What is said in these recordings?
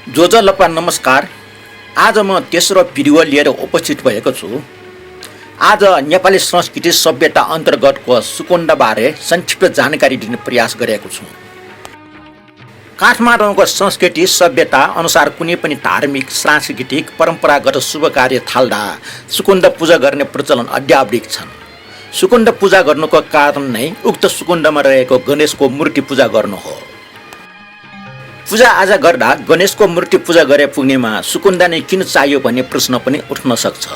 जोजलपा नमस्कार। आज म तेस्रो भिडियो लिएर उपस्थित भएको छु। आज नेपाली संस्कृति सभ्यता अन्तर्गतको सुकुण्डाबारे संक्षिप्त जानकारी दिने प्रयास गरेको छु। काठमाडौँको संस्कृति सभ्यता अनुसार कुनै पनि धार्मिक सांस्कृतिक परम्परागत शुभ कार्य थाल्दा सुकुण्ड पूजा गर्ने प्रचलन अद्यावधिक छन्। सुकुण्ड पूजा गर्नुको कारण नै उक्त सुकुण्डमा रहेको गणेशको मूर्ति पूजा गर्नु हो। पूजा आजा गर्दा गणेशको मूर्ति पूजा गरे पुग्नेमा सुकुण्डा नै किन चाहियो भन्ने प्रश्न पनि उठ्न सक्छ।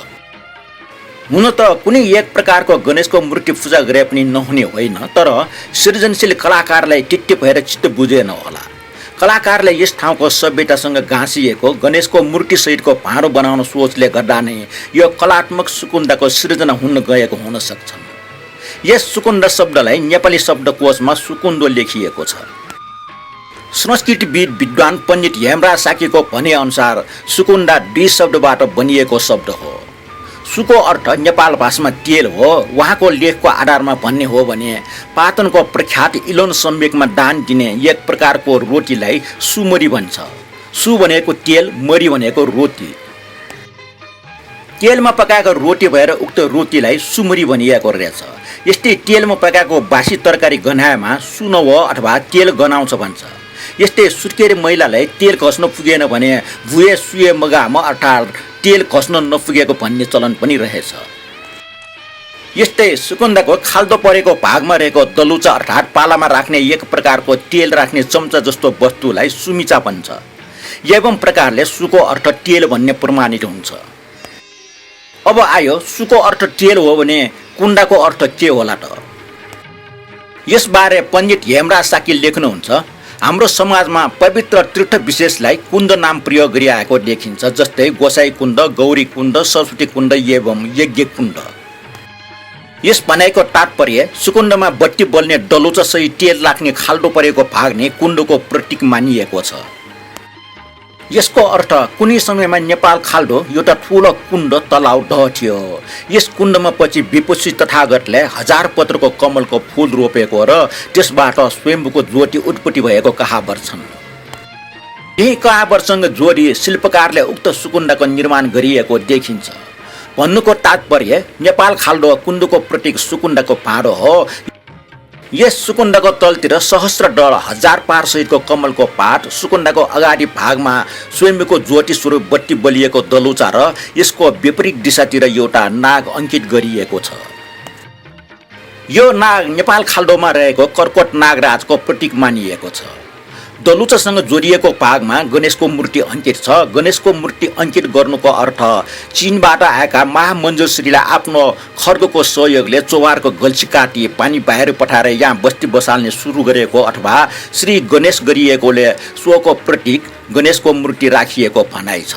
हुन त कुनै एक प्रकारको गणेशको मूर्ति पूजा गरे पनि नहुने होइन, तर सृजनशील कलाकारलाई टिट्टी भएर चित्त बुझेन होला। कलाकारले यस ठाउँको सभ्यतासँग गाँसिएको गणेशको मूर्तिसहितको भाँडो बनाउन सोचले गर्दा नै यो कलात्मक सुकुण्डाको सृजना हुन गएको हुन सक्छन्। यस सुकुण्ड शब्दलाई नेपाली शब्दकोशमा सुकुण्डो लेखिएको छ। संस्कृतिविद विद्वान पण्डित हेमराज साकीको भनाइअनुसार सुकुण्डा दुई शब्दबाट बनिएको शब्द हो। सुको अर्थ नेपाल भाषामा तेल हो। उहाँको लेखको आधारमा भन्ने हो भने पाटनको प्रख्यात इलोन सम्वेकमा दान दिने एक प्रकारको रोटीलाई सुमरी भन्छ। सु भनेको तेल, मरी भनेको रोटी। तेलमा पकाएको रोटी भएर उक्त रोटीलाई सुमरी भनिएको रहेछ। यस्तै तेलमा पकाएको बासी तरकारी गनाएमा सुनौ अथवा तेल गनाउँछ भन्छ। यस्तै सुत्केरी महिलालाई तेल घस्न पुगेन भने भुए सुए मगाम अर्थात् तेल घस्न नपुगेको भन्ने चलन पनि रहेछ। यस्तै सुकुण्डाको खाल्दो परेको भागमा रहेको दलुचा अर्थात् पालामा राख्ने एक प्रकारको तेल राख्ने चम्चा जस्तो वस्तुलाई सुमिचा भन्छ। एवं प्रकारले सुको अर्थ तेल भन्ने प्रमाणित हुन्छ। अब आयो सुको अर्थ तेल हो भने कुण्डाको अर्थ के होला त? यसबारे पण्डित हेमराज साकी लेख्नुहुन्छ, हाम्रो समाजमा पवित्र तीर्थ विशेषलाई कुण्ड नाम प्रयोग गरिआएको देखिन्छ। जस्तै गोसाई कुण्ड, गौरी कुण्ड, सरस्वती कुण्ड एवं यज्ञ कुण्ड। यस भनाइको तात्पर्य सुकुण्डमा बत्ती बल्ने डलुचा सहित तेल राख्ने खाल्डो परेको भाग नै कुण्डको प्रतीक मानिएको छ। यसको अर्थ कुनै समयमा नेपाल खाल्डो एउटा ठुलो कुण्ड तलाउ ढह थियो। यस कुण्डमा पछि विपुषी तथागतले 1000 पत्रको कमलको फूल रोपेको र त्यसबाट स्वयम्भूको ज्योति उत्पत्ति भएको कहावत छन्। यही कहावतसँग जोडी शिल्पकारले उक्त सुकुण्डाको निर्माण गरिएको देखिन्छ। भन्नुको तात्पर्य नेपाल खाल्डो कुण्डको प्रतीक सुकुण्डाको भाँडो हो। यस सुकुण्डाको तलतिर सहस्र डल 1000 पार सहितको कमलको पात, सुकुण्डाको अगाडि भागमा स्वयम्भूको ज्योति स्वरूप बत्ती बलिएको दलुचा र यसको विपरीत दिशातिर एउटा नाग अंकित गरिएको छ। यो नाग नेपाल खाल्डोमा रहेको कर्कोट नागराजको प्रतीक मानिएको छ। दलुचासँग जोडिएको भागमा गणेशको मूर्ति अंकित छ। गणेशको मूर्ति अंकित गर्नुको अर्थ चीनबाट आएका महामञ्जुश्रीलाई आफ्नो खड्गको सहयोगले चोभारको गल्छी काटी पानी बाहिर पठाएर यहाँ बस्ती बसाल्ने सुरु गरेको अथवा श्री गणेश गरिएकोले सोको प्रतीक गणेशको मूर्ति राखिएको भनाइ छ।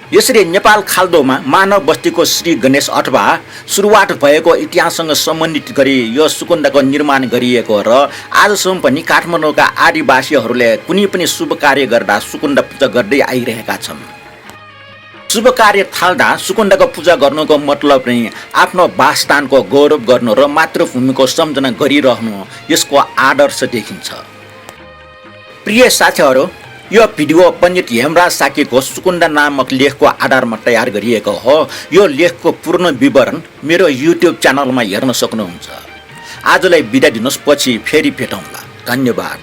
यसरी नेपाल खाल्डोमा मानव बस्तीको श्री गणेश अथवा सुरुवात भएको इतिहाससँग सम्बन्धित गरी यो सुकुण्डाको निर्माण गरिएको र आजसम्म पनि काठमाडौँका आदिवासीहरूले कुनै पनि शुभ कार्य गर्दा सुकुण्डा पूजा गर्दै आइरहेका छन्। शुभ कार्य थाल्दा सुकुण्डाको पूजा गर्नुको मतलब नै आफ्नो वासस्थानको गौरव गर्नु र मातृभूमिको सम्झना गरिरहनु यसको आदर्श देखिन्छ। प्रिय साथीहरू, यो भिडियो पण्डित हेमराज साकीको सुकुण्डा नामक लेखको आधारमा तयार गरिएको हो। यो लेखको पूर्ण विवरण मेरो युट्युब च्यानलमा हेर्न सक्नुहुन्छ। आजलाई बिदा दिनुहोस्, पछि फेरि भेटौँला। धन्यवाद।